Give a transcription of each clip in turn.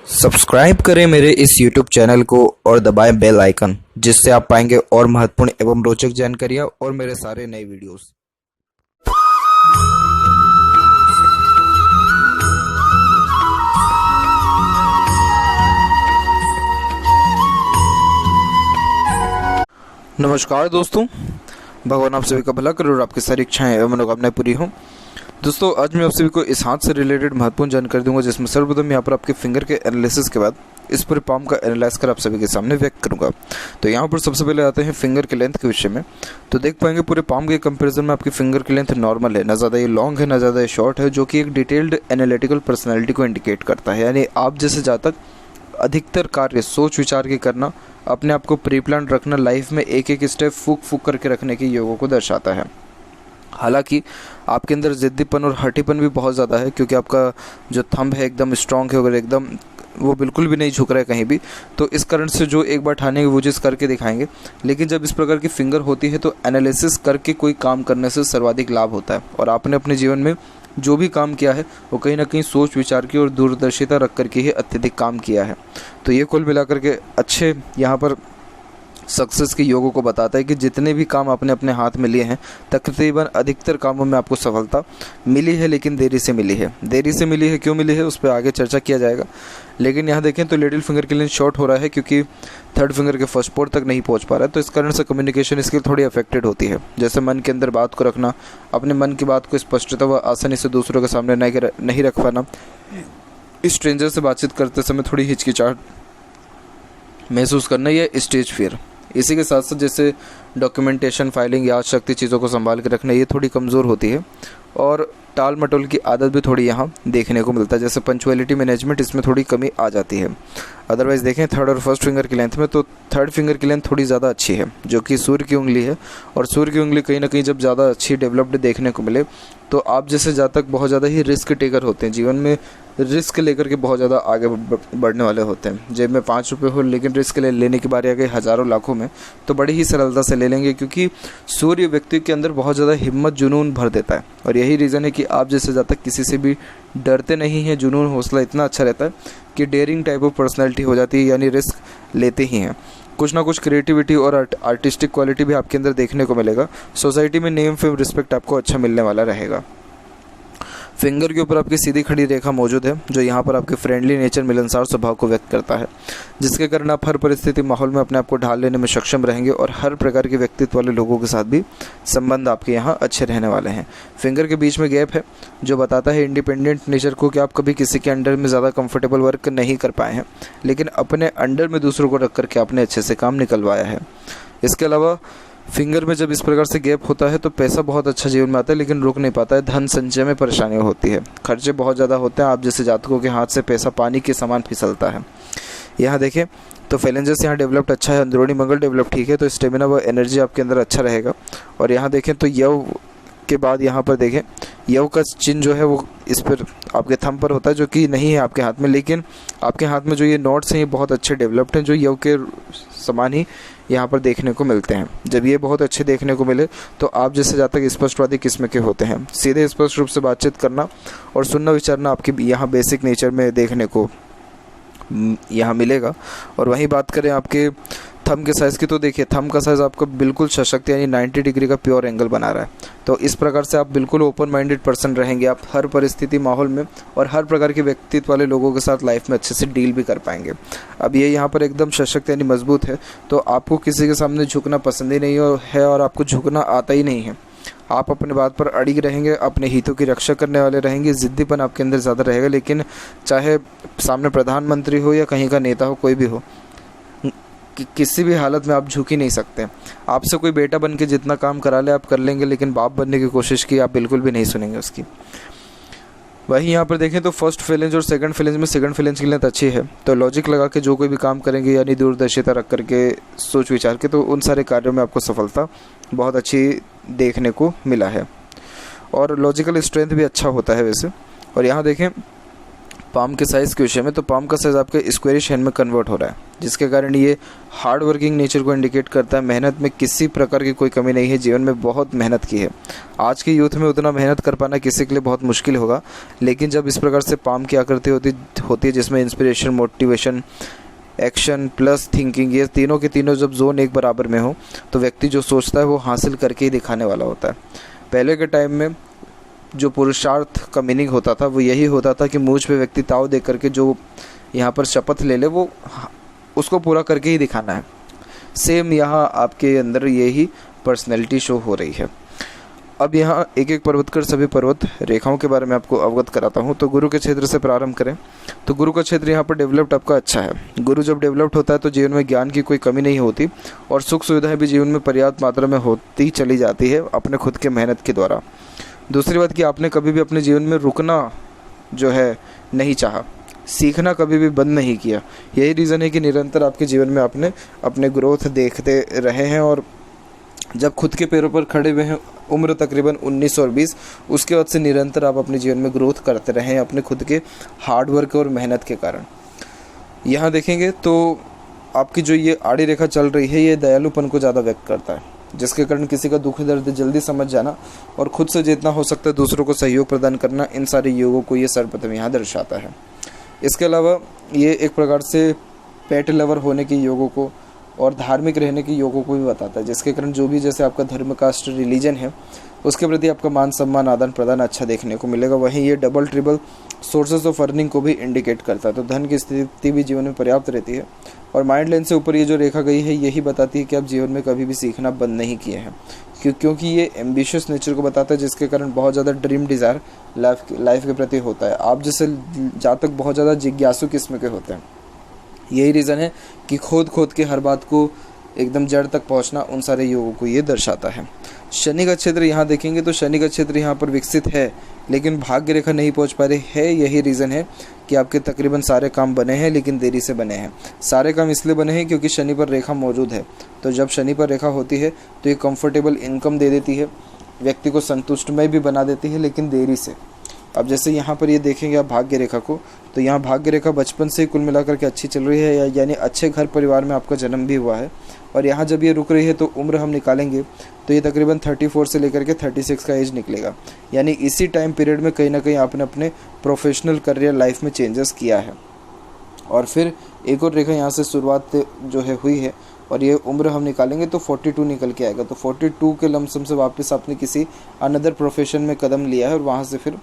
Subscribe करें मेरे इस YouTube चैनल को और दबाएं बेल आइकन, जिससे आप पाएंगे और महत्वपूर्ण एवं रोचक जानकारियां और मेरे सारे नए वीडियोस। नमस्कार दोस्तों, भगवान आप सभी का भला करे और आपकी सारी इच्छाएं एवं मनोकामनाएं पूरी हों। दोस्तों, आज मैं आप सभी को इस हाथ से रिलेटेड महत्वपूर्ण जानकारी दूंगा, जिसमें सर्वप्रथम यहाँ पर आपके फिंगर के एनालिसिस के बाद इस पूरे पाम का एनालाइज कर आप सभी के सामने व्यक्त करूंगा। तो यहाँ पर सबसे पहले आते हैं फिंगर के लेंथ के विषय में। तो देख पाएंगे पूरे पाम के कंपैरिजन में आपकी फिंगर की लेंथ नॉर्मल है, ना ज़्यादा ये लॉन्ग है ना ज़्यादा ये शॉर्ट है, जो कि एक डिटेल्ड एनालिटिकल पर्सनैलिटी को इंडिकेट करता है। यानी आप जैसे जहाँ तक अधिकतर कार्य सोच विचार के करना, अपने आप को प्री प्लान रखना, लाइफ में एक एक स्टेप फूक करके रखने के योगों को दर्शाता है। हालांकि आपके अंदर जिद्दीपन और हटीपन भी बहुत ज़्यादा है, क्योंकि आपका जो थंब है एकदम स्ट्रॉन्ग है और एकदम वो बिल्कुल भी नहीं झुक रहा है कहीं भी। तो इस कारण से जो एक बार ठाने की वो चीज़ करके दिखाएंगे। लेकिन जब इस प्रकार की फिंगर होती है तो एनालिसिस करके कोई काम करने से सर्वाधिक लाभ होता है, और आपने अपने जीवन में जो भी काम किया है वो कहीं ना कहीं सोच विचार की और दूरदर्शिता रख करके ही अत्यधिक काम किया है। तो ये कुल मिलाकर के अच्छे यहाँ पर सक्सेस के योगों को बताता है कि जितने भी काम आपने अपने हाथ में लिए हैं, तकरीबन अधिकतर कामों में आपको सफलता मिली है, लेकिन देरी से मिली है। देरी से मिली है, क्यों मिली है उस पर आगे चर्चा किया जाएगा। लेकिन यहाँ देखें तो लिटिल फिंगर के लिए शॉर्ट हो रहा है, क्योंकि थर्ड फिंगर के फर्स्ट पोर तक नहीं पहुँच पा रहा है। तो इस कारण से कम्युनिकेशन स्किल थोड़ी अफेक्टेड होती है। जैसे मन के अंदर बात को रखना, अपने मन की बात को स्पष्टता व आसानी से दूसरों के सामने नहीं रख पाना, स्ट्रेंजर से बातचीत करते समय थोड़ी हिचकिचाहट महसूस करना, या स्टेज फियर। इसी के साथ साथ जैसे डॉक्यूमेंटेशन, फाइलिंग, याद शक्ति, चीज़ों को संभाल के रखना, ये थोड़ी कमज़ोर होती है। और टाल मटोल की आदत भी थोड़ी यहाँ देखने को मिलता है। जैसे पंचुअलिटी मैनेजमेंट, इसमें थोड़ी कमी आ जाती है। अदरवाइज़ देखें थर्ड और फर्स्ट फिंगर की लेंथ में, तो थर्ड फिंगर की लेंथ थोड़ी ज़्यादा अच्छी है, जो कि सूर्य की उंगली है। और सूर्य की उंगली कहीं ना कहीं जब ज़्यादा अच्छी डेवलप्ड देखने को मिले, तो आप जैसे जातक बहुत ज़्यादा ही रिस्क टेकर होते हैं, जीवन में रिस्क लेकर के बहुत ज़्यादा आगे बढ़ने वाले होते हैं। जेब में 5 रुपये हो, लेकिन रिस्क लेने की बारी आ गई हज़ारों लाखों में, तो बड़ी ही सरलता से ले लेंगे, क्योंकि सूर्य व्यक्ति के अंदर बहुत ज़्यादा हिम्मत, जुनून भर देता है। और यही रीज़न है कि आप जैसे जातक किसी से भी डरते नहीं हैं। जुनून, हौसला इतना अच्छा रहता है कि डेयरिंग टाइप ऑफ पर्सनैलिटी हो जाती है, यानी रिस्क लेते ही हैं। कुछ ना कुछ क्रिएटिविटी और आर्टिस्टिक क्वालिटी भी आपके अंदर देखने को मिलेगा। सोसाइटी में नेम फेम रिस्पेक्ट आपको अच्छा मिलने वाला रहेगा। फिंगर के ऊपर आपकी सीधी खड़ी रेखा मौजूद है, जो यहाँ पर आपके फ्रेंडली नेचर, मिलनसार स्वभाव को व्यक्त करता है, जिसके कारण आप हर परिस्थिति माहौल में अपने आप को ढाल लेने में सक्षम रहेंगे, और हर प्रकार के व्यक्तित्व वाले लोगों के साथ भी संबंध आपके यहाँ अच्छे रहने वाले हैं। फिंगर के बीच में गैप है, जो बताता है इंडिपेंडेंट नेचर को, कि आप कभी किसी के अंडर में ज़्यादा कंफर्टेबल वर्क नहीं कर पाए हैं, लेकिन अपने अंडर में दूसरों को रख करके आपने अच्छे से काम निकलवाया है। इसके अलावा फिंगर में जब इस प्रकार से गैप होता है तो पैसा बहुत अच्छा जीवन में आता है, लेकिन रुक नहीं पाता है। धन संचय में परेशानियां होती है, खर्चे बहुत ज़्यादा होते हैं। आप जैसे जातकों के हाथ से पैसा पानी के समान फिसलता है। यहाँ देखें तो फेलेंजस यहाँ डेवलप्ड अच्छा है, अंदरूनी मंगल डेवलप ठीक है, तो स्टेमिना व एनर्जी आपके अंदर अच्छा रहेगा। और यहाँ देखें तो यव के बाद यहाँ पर देखें यव का चिन्ह जो है वो इस पर आपके थंब पर होता है, जो कि नहीं है आपके हाथ में, लेकिन आपके हाथ में जो ये नोट्स हैं ये बहुत अच्छे डेवलप्ड हैं, जो यव के समान ही यहाँ पर देखने को मिलते हैं। जब ये बहुत अच्छे देखने को मिले तो आप जैसे जातक स्पष्टवादी किस्म के होते हैं। सीधे स्पष्ट रूप से बातचीत करना और सुनना विचारना आपकी यहाँ बेसिक नेचर में देखने को यहाँ मिलेगा। और वहीं बात करें आपके थंब के साइज़ की, तो देखिए थंब का साइज़ आपका बिल्कुल सशक्त, यानी 90 डिग्री का प्योर एंगल बना रहा है। तो इस प्रकार से आप बिल्कुल ओपन माइंडेड पर्सन रहेंगे। आप हर परिस्थिति, माहौल में और हर प्रकार के व्यक्तित्व वाले लोगों के साथ लाइफ में अच्छे से डील भी कर पाएंगे। अब ये यहाँ पर एकदम सशक्त यानी मजबूत है, तो आपको किसी के सामने झुकना पसंद ही नहीं है, और आपको झुकना आता ही नहीं है। आप अपने बात पर अड़िग रहेंगे, अपने हितों की रक्षा करने वाले रहेंगे। जिद्दीपन आपके अंदर ज़्यादा रहेगा, लेकिन चाहे सामने प्रधानमंत्री हो या कहीं का नेता हो, कोई भी हो, किसी भी हालत में आप झुक ही नहीं सकते। आपसे कोई बेटा बन के जितना काम करा ले आप कर लेंगे, लेकिन बाप बनने की कोशिश की आप बिल्कुल भी नहीं सुनेंगे उसकी। वहीं यहाँ पर देखें तो फर्स्ट फेलेंज और सेकंड फेलेंज में सेकंड फेलेंज की लेंथ अच्छी है, तो लॉजिक लगा के जो कोई भी काम करेंगे, यानी दूरदर्शिता रख करके सोच विचार के, तो उन सारे कार्यों में आपको सफलता बहुत अच्छी देखने को मिला है। और लॉजिकल स्ट्रेंथ भी अच्छा होता है वैसे। और यहाँ देखें पाम के साइज़ के विषय में, तो पाम का साइज़ आपके स्क्वेरिश हैंड में कन्वर्ट हो रहा है, जिसके कारण ये हार्ड वर्किंग नेचर को इंडिकेट करता है। मेहनत में किसी प्रकार की कोई कमी नहीं है, जीवन में बहुत मेहनत की है। आज के यूथ में उतना मेहनत कर पाना किसी के लिए बहुत मुश्किल होगा, लेकिन जब इस प्रकार से पाम की आकृति होती है जिसमें inspiration, motivation, action plus thinking, ये तीनों के तीनों जब जोन एक बराबर में हो तो व्यक्ति जो सोचता है वो हासिल करके ही दिखाने वाला होता है। पहले के टाइम में जो पुरुषार्थ का मीनिंग होता था वो यही होता था कि मूंछ पे व्यक्ति ताव दे करके जो यहाँ पर शपथ ले ले वो उसको पूरा करके ही दिखाना है। सेम यहाँ आपके अंदर यही पर्सनैलिटी शो हो रही है। अब यहाँ एक एक पर्वत कर सभी पर्वत रेखाओं के बारे में आपको अवगत कराता हूँ। तो गुरु के क्षेत्र से प्रारंभ करें तो गुरु का क्षेत्र यहाँ पर डेवलप्ड आपका अच्छा है। गुरु जब डेवलप्ड होता है तो जीवन में ज्ञान की कोई कमी नहीं होती और सुख सुविधाएं भी जीवन में पर्याप्त मात्रा में होती चली जाती है अपने खुद के मेहनत के द्वारा। दूसरी बात कि आपने कभी भी अपने जीवन में रुकना जो है नहीं चाहा, सीखना कभी भी बंद नहीं किया। यही रीज़न है कि निरंतर आपके जीवन में आपने अपने ग्रोथ देखते रहे हैं और जब खुद के पैरों पर खड़े हुए हैं उम्र तकरीबन 19 और 20, उसके बाद से निरंतर आप अपने जीवन में ग्रोथ करते रहे हैं अपने खुद के हार्डवर्क और मेहनत के कारण। यहाँ देखेंगे तो आपकी जो ये आड़ी रेखा चल रही है ये दयालुपन को ज़्यादा व्यक्त करता है, जिसके कारण किसी का दुख दर्द जल्दी समझ जाना और खुद से जितना हो सकता है दूसरों को सहयोग प्रदान करना, इन सारे योगों को ये सर्वप्रथम यहाँ दर्शाता है। इसके अलावा ये एक प्रकार से पेट लवर होने के योगों को और धार्मिक रहने के योगों को भी बताता है, जिसके कारण जो भी जैसे आपका धर्म, कास्ट, रिलीजन है उसके प्रति आपका मान सम्मान, आदान प्रदान अच्छा देखने को मिलेगा। वहीं ये double triple sources of earning को भी इंडिकेट करता है, तो धन की स्थिति भी जीवन में पर्याप्त रहती है। और माइंड लाइन से ऊपर ये जो रेखा गई है यही बताती है कि आप जीवन में कभी भी सीखना बंद नहीं किए हैं, क्योंकि ये एम्बिशियस नेचर को बताता है, जिसके कारण बहुत ज़्यादा ड्रीम डिज़ायर लाइफ के प्रति होता है। आप जैसे जातक बहुत ज़्यादा जिज्ञासु किस्म के होते हैं। यही रीज़न है कि खोद के हर बात को एकदम जड़ तक पहुंचना उन सारे योगों को ये दर्शाता है। शनि का क्षेत्र यहाँ देखेंगे तो शनि का क्षेत्र यहाँ पर विकसित है, लेकिन भाग्य रेखा नहीं पहुँच पा रही है। यही रीज़न है कि आपके तकरीबन सारे काम बने हैं, लेकिन देरी से बने हैं। सारे काम इसलिए बने हैं क्योंकि शनि पर रेखा मौजूद है। तो जब शनि पर रेखा होती है तो ये कंफर्टेबल इनकम दे देती है, व्यक्ति को संतुष्टमय भी बना देती है, लेकिन देरी से। अब जैसे यहाँ पर ये देखेंगे आप भाग्य रेखा को, तो यहाँ भाग्य रेखा बचपन से कुल मिलाकर के अच्छी चल रही है, यानी अच्छे घर परिवार में आपका जन्म भी हुआ है। और यहाँ जब ये रुक रही है तो उम्र हम निकालेंगे तो ये तकरीबन 34 से लेकर के 36 का एज निकलेगा, यानी इसी टाइम पीरियड में कहीं ना कहीं आपने अपने प्रोफेशनल करियर लाइफ में चेंजेस किया है। और फिर एक और रेखा यहाँ से शुरुआत जो है हुई है और ये उम्र हम निकालेंगे तो 42 निकल के आएगा। तो 42 के लमसम से वापस आपने किसी अनदर प्रोफेशन में कदम लिया है और वहाँ से फिर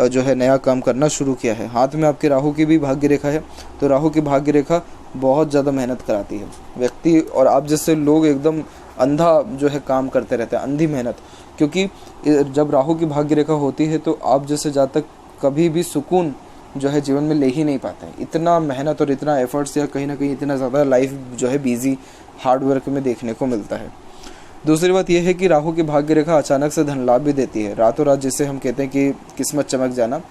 जो है नया काम करना शुरू किया है। हाथ में आपके राहु की भी भाग्य रेखा है, तो राहु की भाग्य रेखा बहुत ज़्यादा मेहनत कराती है व्यक्ति, और आप जैसे लोग एकदम अंधा जो है काम करते रहते हैं, अंधी मेहनत। क्योंकि जब राहु की भाग्य रेखा होती है तो आप जैसे जातक कभी भी सुकून जो है जीवन में ले ही नहीं पाते हैं। इतना मेहनत और इतना एफर्ट्स या कहीं ना कहीं इतना ज़्यादा लाइफ जो है बिजी हार्ड वर्क में देखने को मिलता है। दूसरी बात यह है कि राहु की भाग्य रेखा अचानक से धन लाभ भी देती है, रातों रात, जिसे हम कहते हैं कि किस्मत चमक जाना,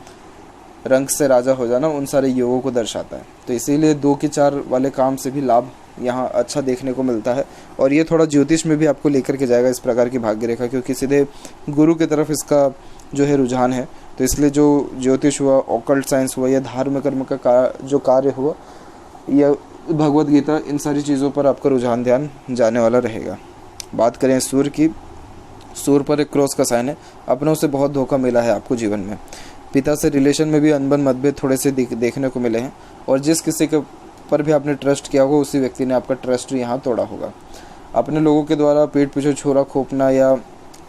रंग से राजा हो जाना, उन सारे योगों को दर्शाता है। तो इसीलिए 2 के 4 वाले काम से भी लाभ यहाँ अच्छा देखने को मिलता है। और ये थोड़ा ज्योतिष में भी आपको लेकर के जाएगा इस प्रकार की भाग्य रेखा, क्योंकि सीधे गुरु की तरफ इसका जो है रुझान है। तो इसलिए जो ज्योतिष हुआ, ऑकल्ट साइंस हुआ या धार्मिक कर्म का जो कार्य हुआ या भगवद गीता, इन सारी चीज़ों पर आपका रुझान ध्यान जाने वाला रहेगा। बात करें सूर्य की, सूर्य पर एक क्रॉस का साइन है। अपनों से बहुत धोखा मिला है आपको जीवन में, पिता से रिलेशन में भी अनबन मतभेद थोड़े से देखने को मिले हैं, और जिस किसी के पर भी आपने ट्रस्ट किया होगा उसी व्यक्ति ने आपका ट्रस्ट यहाँ तोड़ा होगा। अपने लोगों के द्वारा पीठ पीछे छोरा खोपना या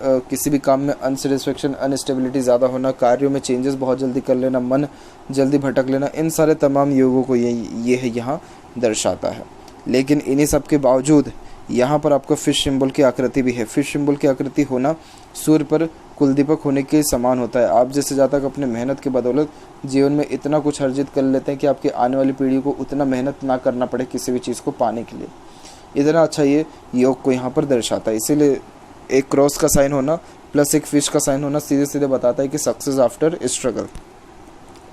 किसी भी काम में अनसेटिस्फेक्शन, अनस्टेबिलिटी ज़्यादा होना, कार्यों में चेंजेस बहुत जल्दी कर लेना, मन जल्दी भटक लेना, इन सारे तमाम योगों को ये है यहाँ दर्शाता है। लेकिन इन्हीं सब के बावजूद यहाँ पर आपका फिश सिंबल की आकृति भी है। फिश सिंबल की आकृति होना सूर्य पर कुलदीपक होने के समान होता है। आप जैसे जातक अपने मेहनत के बदौलत जीवन में इतना कुछ अर्जित कर लेते हैं कि आपकी आने वाली पीढ़ी को उतना मेहनत ना करना पड़े किसी भी चीज़ को पाने के लिए। इतना अच्छा ये योग को यहाँ पर दर्शाता है। इसीलिए एक क्रॉस का साइन होना प्लस एक फिश का साइन होना सीधे सीधे बताता है कि सक्सेस आफ्टर स्ट्रगल।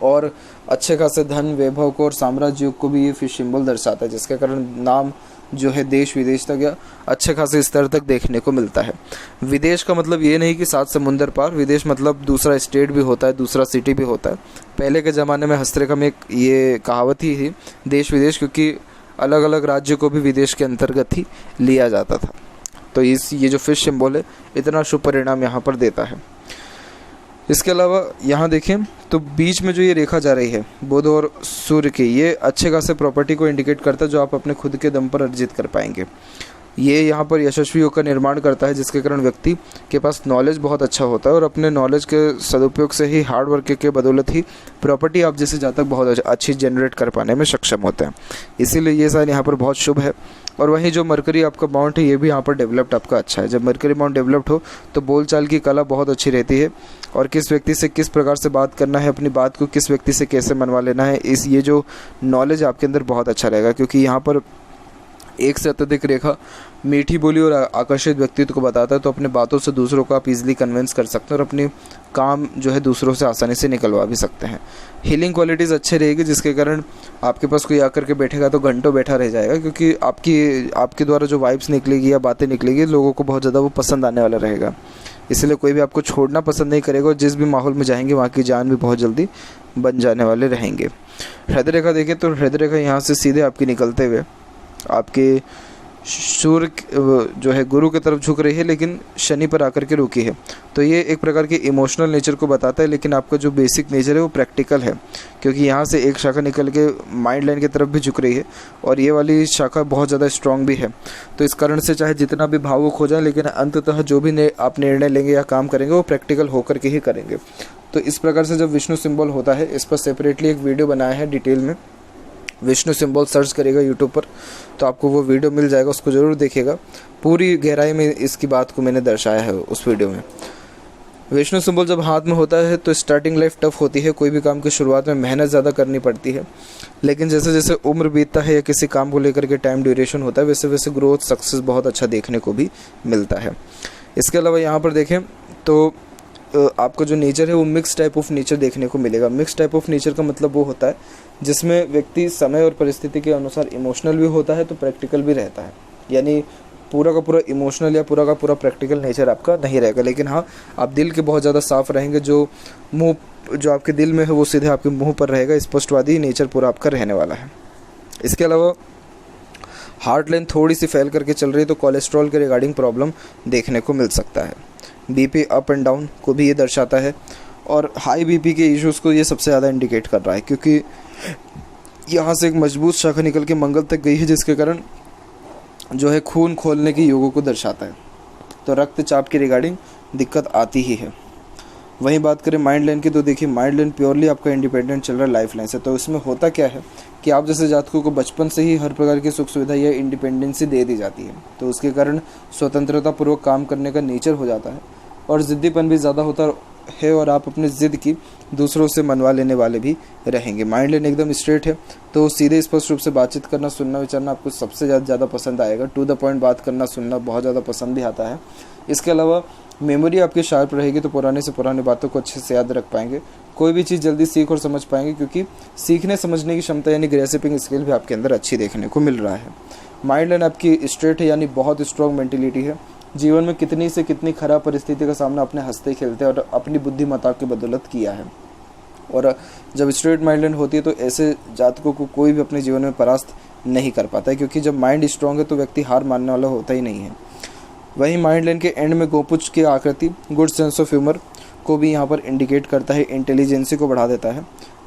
और अच्छे खासे धन वैभव को और साम्राज्य युग को भी ये फिश सिंबल दर्शाता है, जिसके कारण नाम जो है देश विदेश तक या अच्छे खासे स्तर तक देखने को मिलता है। विदेश का मतलब ये नहीं कि 7 समुंदर पार, विदेश मतलब दूसरा स्टेट भी होता है, दूसरा सिटी भी होता है। पहले के ज़माने में हस्तरेखा में एक ये कहावत ही थी देश विदेश, क्योंकि अलग अलग राज्य को भी विदेश के अंतर्गत ही लिया जाता था। तो ये जो फिश सिंबल है इतना शुभ परिणाम यहाँ पर देता है। इसके अलावा यहाँ देखें तो बीच में जो ये रेखा जा रही है बुध और सूर्य की, ये अच्छे खासे प्रॉपर्टी को इंडिकेट करता है जो आप अपने खुद के दम पर अर्जित कर पाएंगे। ये यहाँ पर यशस्वी योग का निर्माण करता है, जिसके कारण व्यक्ति के पास नॉलेज बहुत अच्छा होता है और अपने नॉलेज के सदुपयोग से ही हार्ड वर्क के बदौलत ही प्रॉपर्टी आप जैसे जातक बहुत अच्छी जनरेट कर पाने में सक्षम होते हैं। इसीलिए ये साइन यहाँ पर बहुत शुभ है। और वहीं जो मरकरी आपका माउंट है ये भी यहाँ पर डेवलप्ड आपका अच्छा है। जब मरकरी माउंट डेवलप्ड हो तो बोलचाल की कला बहुत अच्छी रहती है और किस व्यक्ति से किस प्रकार से बात करना है, अपनी बात को किस व्यक्ति से कैसे मनवा लेना है, ये जो नॉलेज आपके अंदर बहुत अच्छा रहेगा, क्योंकि यहाँ पर एक से अत्यधिक रेखा मीठी बोली और आकर्षित व्यक्तित्व को बताता है। तो अपने बातों से दूसरों को आप इजीली कन्विंस कर सकते हैं और अपनी काम जो है दूसरों से आसानी से निकलवा भी सकते हैं। हीलिंग क्वालिटीज़ अच्छे रहेगी, जिसके कारण आपके पास कोई आकर के बैठेगा तो घंटों बैठा रह जाएगा, क्योंकि आपके द्वारा जो वाइब्स निकलेगी या बातें निकलेगी लोगों को बहुत ज़्यादा वो पसंद आने वाला रहेगा। इसलिए कोई भी आपको छोड़ना पसंद नहीं करेगा और जिस भी माहौल में जाएंगे वहाँ की जान भी बहुत जल्दी बन जाने वाले रहेंगे। हृदय रेखा देखें तो हृदय रेखा यहाँ से सीधे आपकी निकलते हुए आपके सूर्य जो है गुरु की तरफ झुक रही है, लेकिन शनि पर आकर के रुकी है। तो ये एक प्रकार के इमोशनल नेचर को बताता है, लेकिन आपका जो बेसिक नेचर है वो प्रैक्टिकल है, क्योंकि यहाँ से एक शाखा निकल के माइंड लाइन की तरफ भी झुक रही है और ये वाली शाखा बहुत ज़्यादा स्ट्रांग भी है। तो इस कारण से चाहे जितना भी भावुक हो जाए, लेकिन अंततः जो भी आप निर्णय लेंगे या काम करेंगे वो प्रैक्टिकल होकर के ही करेंगे। तो इस प्रकार से जब विष्णु सिंबल होता है, इस पर सेपरेटली एक वीडियो बनाया है डिटेल में, विष्णु सिंबल सर्च करेगा यूट्यूब पर तो आपको वो वीडियो मिल जाएगा, उसको ज़रूर देखिएगा। पूरी गहराई में इसकी बात को मैंने दर्शाया है उस वीडियो में। विष्णु सिंबल जब हाथ में होता है तो स्टार्टिंग लाइफ टफ होती है, कोई भी काम की शुरुआत में मेहनत ज़्यादा करनी पड़ती है, लेकिन जैसे जैसे उम्र बीतता है या किसी काम को लेकर के टाइम ड्यूरेशन होता है वैसे वैसे ग्रोथ सक्सेस बहुत अच्छा देखने को भी मिलता है। इसके अलावा यहाँ पर देखें तो आपका जो नेचर है वो मिक्स टाइप ऑफ नेचर देखने को मिलेगा। मिक्स टाइप ऑफ नेचर का मतलब वो होता है जिसमें व्यक्ति समय और परिस्थिति के अनुसार इमोशनल भी होता है तो प्रैक्टिकल भी रहता है, यानी पूरा का पूरा इमोशनल या पूरा का पूरा प्रैक्टिकल नेचर आपका नहीं रहेगा। लेकिन हाँ, आप दिल के बहुत ज़्यादा साफ रहेंगे, जो आपके दिल में है वो सीधे आपके मुंह पर रहेगा, स्पष्टवादी नेचर पूरा आपका रहने वाला है। इसके अलावा हार्ट लाइन थोड़ी सी फैल करके चल रही है तो कोलेस्ट्रॉल के रिगार्डिंग प्रॉब्लम देखने को मिल सकता है। बीपी अप एंड डाउन को भी ये दर्शाता है और हाई बीपी के इश्यूज़ को ये सबसे ज़्यादा इंडिकेट कर रहा है, क्योंकि यहाँ से एक मजबूत शाखा निकल के मंगल तक गई है, जिसके कारण जो है खून खोलने की योगों को दर्शाता है। तो रक्तचाप की रिगार्डिंग दिक्कत आती ही है। वहीं बात करें माइंड लाइन की तो देखिए माइंड लाइन प्योरली आपका इंडिपेंडेंट चल रहा है लाइफ लाइन से। तो इसमें होता क्या है कि आप जैसे जातकों को बचपन से ही हर प्रकार की सुख सुविधा या इंडिपेंडेंसी दे दी जाती है, तो उसके कारण स्वतंत्रता पूर्वक काम करने का नेचर हो जाता है और ज़िद्दीपन भी ज़्यादा होता है और आप अपनी ज़िद की दूसरों से मनवा लेने वाले भी रहेंगे। माइंड लाइन एकदम स्ट्रेट है तो सीधे स्पष्ट रूप से बातचीत करना, सुनना, विचारना आपको सबसे ज़्यादा पसंद आएगा। टू द पॉइंट बात करना, सुनना बहुत ज़्यादा पसंद भी आता है। इसके अलावा मेमोरी आपकी शार्प रहेगी तो पुराने से पुरानी बातों को अच्छे से याद रख पाएंगे, कोई भी चीज़ जल्दी सीख और समझ पाएंगे, क्योंकि सीखने समझने की क्षमता यानी ग्रेसिपिंग स्किल भी आपके अंदर अच्छी देखने को मिल रहा है। माइंड लाइन आपकी स्ट्रेट है यानी बहुत स्ट्रॉन्ग मेंटेलिटी है। जीवन में कितनी से कितनी खराब परिस्थिति का सामना अपने हंसते खेलते और अपनी बुद्धिमत्ता की बदौलत किया है। और जब स्ट्रेट माइंड लाइन होती है तो ऐसे जातकों को कोई भी अपने जीवन में परास्त नहीं कर पाता है, क्योंकि जब माइंड स्ट्रांग है तो व्यक्ति हार मानने वाला होता ही नहीं है। वहीं माइंड लाइन के एंड में गोपुच की आकृति गुड सेंस ऑफ ह्यूमर को भी यहाँ पर इंडिकेट करता है, इंटेलिजेंसी को बढ़ा देता है।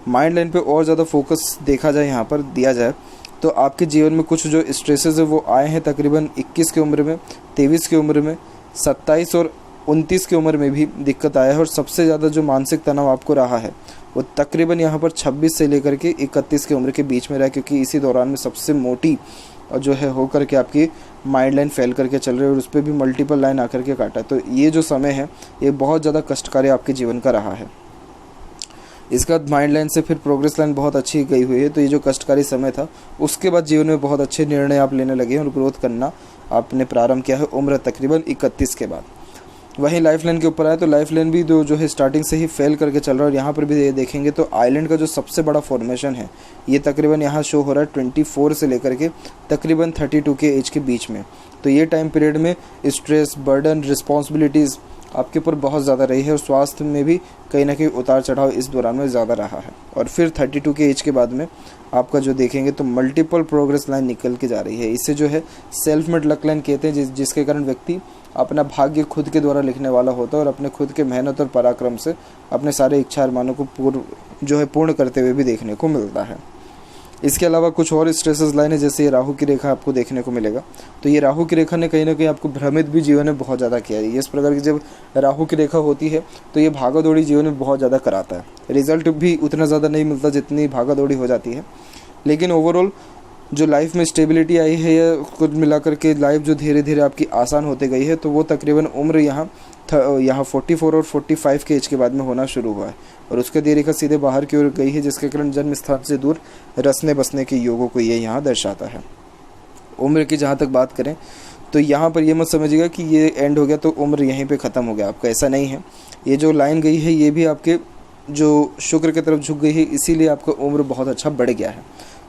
माइंड लाइन पे और ज़्यादा फोकस देखा जाए, यहाँ पर दिया जाए तो आपके जीवन में कुछ जो स्ट्रेसेस है वो आए हैं तकरीबन 21 की उम्र में, 23 की उम्र में, 27 और 29 की उम्र में भी दिक्कत आया है। और सबसे ज़्यादा जो मानसिक तनाव आपको रहा है वो तकरीबन यहाँ पर 26 से लेकर के 31 की उम्र के बीच में रहा है, क्योंकि इसी दौरान में सबसे मोटी जो है हो करके आपकी माइंड लाइन फैल करके चल रही है और उस पर भी मल्टीपल लाइन आकर के काटा। तो ये जो समय है ये बहुत ज़्यादा कष्टकारी आपके जीवन का रहा है। इसका माइंड लाइन से फिर प्रोग्रेस लाइन बहुत अच्छी गई हुई है। तो ये जो कष्टकारी समय था उसके बाद जीवन में बहुत अच्छे निर्णय आप लेने लगे हैं और ग्रोथ करना आपने प्रारंभ किया है उम्र तकरीबन 31 के बाद। वहीं लाइफ लाइन के ऊपर आए तो लाइफ लाइन भी जो है स्टार्टिंग से ही फेल करके चल रहा है। और यहाँ पर भी ये देखेंगे तो आइलैंड का जो सबसे बड़ा फॉर्मेशन है ये तकरीबन यहाँ शो हो रहा है 24 से लेकर के तकरीबन 32 के एज के बीच में। तो ये टाइम पीरियड में स्ट्रेस, बर्डन, रिस्पॉन्सिबिलिटीज़ आपके ऊपर बहुत ज़्यादा रही है और स्वास्थ्य में भी कहीं ना कहीं उतार चढ़ाव इस दौरान में ज़्यादा रहा है। और फिर 32 के एज के बाद में आपका जो देखेंगे तो मल्टीपल प्रोग्रेस लाइन निकल के जा रही है। इसे जो है सेल्फ मेड लक लाइन कहते हैं, जिसके कारण व्यक्ति अपना भाग्य खुद के द्वारा लिखने वाला होता है और अपने खुद के मेहनत और पराक्रम से अपने सारे इच्छा अरमानों को पूर्ण करते हुए भी देखने को मिलता है। इसके अलावा कुछ और स्ट्रेसेस लाइन है, जैसे ये राहु की रेखा आपको देखने को मिलेगा। तो ये राहु की रेखा ने कहीं ना कहीं आपको भ्रमित भी जीवन में बहुत ज़्यादा किया है। इस प्रकार की जब राहु की रेखा होती है तो ये भागा दौड़ी जीवन में बहुत ज़्यादा कराता है। रिजल्ट भी उतना ज़्यादा नहीं मिलता जितनी भागा दौड़ी हो जाती है, लेकिन ओवरऑल जो लाइफ में स्टेबिलिटी आई है या कुल मिलाकर के लाइफ जो धीरे धीरे आपकी आसान होते गई है, तो वो तकरीबन उम्र यहाँ 44 और 45 के एज के बाद में होना शुरू हुआ है। और उसके देरी का सीधे बाहर की ओर गई है, जिसके कारण जन्म स्थान से दूर रसने बसने के योगों को ये यहाँ दर्शाता है। उम्र की जहाँ तक बात करें तो यहाँ पर ये मत समझिएगा कि ये एंड हो गया तो उम्र यहीं पे ख़त्म हो गया आपका, ऐसा नहीं है। ये जो लाइन गई है ये भी आपके जो शुक्र की तरफ झुक गई है, इसीलिए आपका उम्र बहुत अच्छा बढ़ गया है।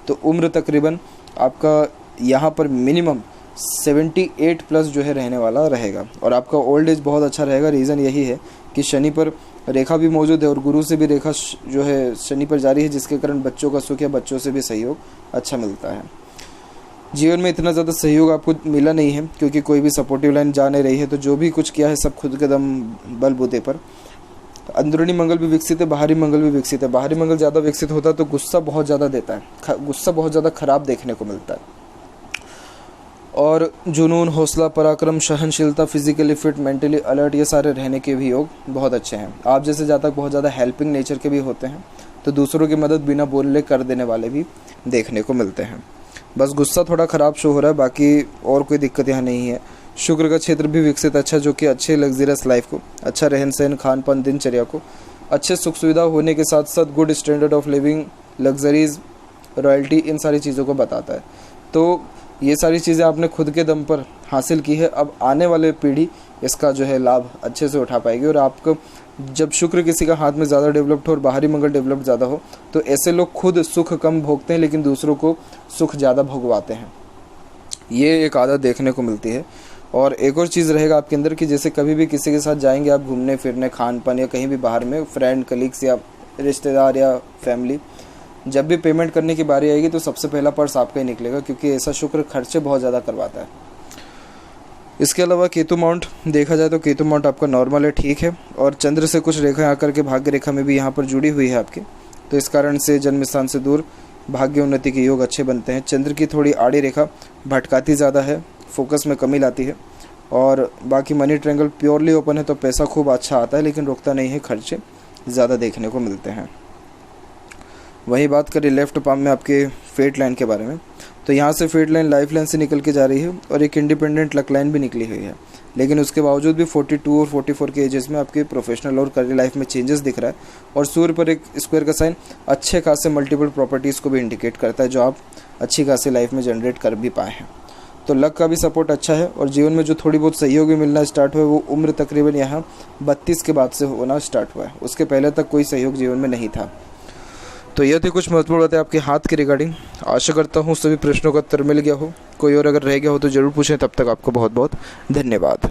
तो उम्र तकरीबन आपका यहाँ पर मिनिमम 78 प्लस जो है रहने वाला रहेगा और आपका ओल्ड एज बहुत अच्छा रहेगा। रीज़न यही है कि शनि पर रेखा भी मौजूद है और गुरु से भी रेखा जो है शनि पर जारी है, जिसके कारण बच्चों का सुख या बच्चों से भी सहयोग अच्छा मिलता है। जीवन में इतना ज़्यादा सहयोग आपको मिला नहीं है क्योंकि कोई भी सपोर्टिव लाइन जा नहीं रही है, तो जो भी कुछ किया है सब खुद के दम बलबूते पर। अंदरूनी मंगल भी विकसित है, बाहरी मंगल भी विकसित है। बाहरी मंगल ज़्यादा विकसित होता है तो गुस्सा बहुत ज़्यादा देता है, गुस्सा बहुत ज़्यादा खराब देखने को मिलता है। और जुनून, हौसला, पराक्रम, सहनशीलता, फिजिकली फिट, मेंटली अलर्ट, ये सारे रहने के भी योग बहुत अच्छे हैं। आप जैसे जातक बहुत ज़्यादा हेल्पिंग नेचर के भी होते हैं, तो दूसरों की मदद बिना बोलने कर देने वाले भी देखने को मिलते हैं। बस गुस्सा थोड़ा ख़राब शो हो रहा है, बाकी और कोई दिक्कत यहाँ नहीं है। शुक्र का क्षेत्र भी विकसित अच्छा, जो कि अच्छे लग्जरियस लाइफ को, अच्छा रहन सहन, खान पान, दिनचर्या को, अच्छे सुख सुविधा होने के साथ साथ good standard of living, luxuries, royalty, इन सारी चीज़ों को बताता है। तो ये सारी चीज़ें आपने खुद के दम पर हासिल की है। अब आने वाले पीढ़ी इसका जो है लाभ अच्छे से उठा पाएगी। और आपको जब शुक्र किसी का हाथ में ज़्यादा डेवलप्ड हो और बाहरी मंगल डेवलप्ड ज़्यादा हो, तो ऐसे लोग खुद सुख कम भोगते हैं लेकिन दूसरों को सुख ज़्यादा भोगवाते हैं। ये एक आदत देखने को मिलती है। और एक और चीज़ रहेगा आपके अंदर कि जैसे कभी भी किसी के साथ जाएंगे आप घूमने फिरने, खान पान या कहीं भी बाहर में, फ्रेंड, कलीग्स या रिश्तेदार या फैमिली, जब भी पेमेंट करने की बारी आएगी तो सबसे पहला पर्स आपका ही निकलेगा, क्योंकि ऐसा शुक्र खर्चे बहुत ज़्यादा करवाता है। इसके अलावा केतु माउंट देखा जाए तो केतु माउंट आपका नॉर्मल है, ठीक है। और चंद्र से कुछ रेखा आकर के भाग्य रेखा में भी यहाँ पर जुड़ी हुई है आपके, तो इस कारण से जन्म स्थान से दूर भाग्य उन्नति के योग अच्छे बनते हैं। चंद्र की थोड़ी आड़ी रेखा भटकाती ज़्यादा है, फोकस में कमी लाती है। और बाकी मनी ट्रायंगल प्योरली ओपन है तो पैसा खूब अच्छा आता है, लेकिन रुकता नहीं है, खर्चे ज़्यादा देखने को मिलते हैं। वही बात करें लेफ्ट पाम में आपके फेट लाइन के बारे में, तो यहाँ से फेट लाइन लाइफ लाइन से निकल के जा रही है और एक इंडिपेंडेंट लक लाइन भी निकली हुई है। लेकिन उसके बावजूद भी 42 और 44 के एजेस में आपके प्रोफेशनल और करियर लाइफ में चेंजेस दिख रहा है। और सूर्य पर एक स्क्वायर का साइन अच्छे खासे मल्टीपल प्रॉपर्टीज़ को भी इंडिकेट करता है, जो आप अच्छी खासी लाइफ में जनरेट कर भी पाए हैं। तो लक का भी सपोर्ट अच्छा है। और जीवन में जो थोड़ी बहुत सहयोग भी मिलना स्टार्ट हुआ है वो उम्र तकरीबन यहाँ 32 के बाद से होना स्टार्ट हुआ है, उसके पहले तक कोई सहयोग जीवन में नहीं था। तो यह थी कुछ महत्वपूर्ण बातें आपके हाथ के रिगार्डिंग। आशा करता हूँ सभी प्रश्नों का उत्तर मिल गया हो। कोई और अगर रह गया हो तो ज़रूर पूछें। तब तक आपको बहुत बहुत धन्यवाद।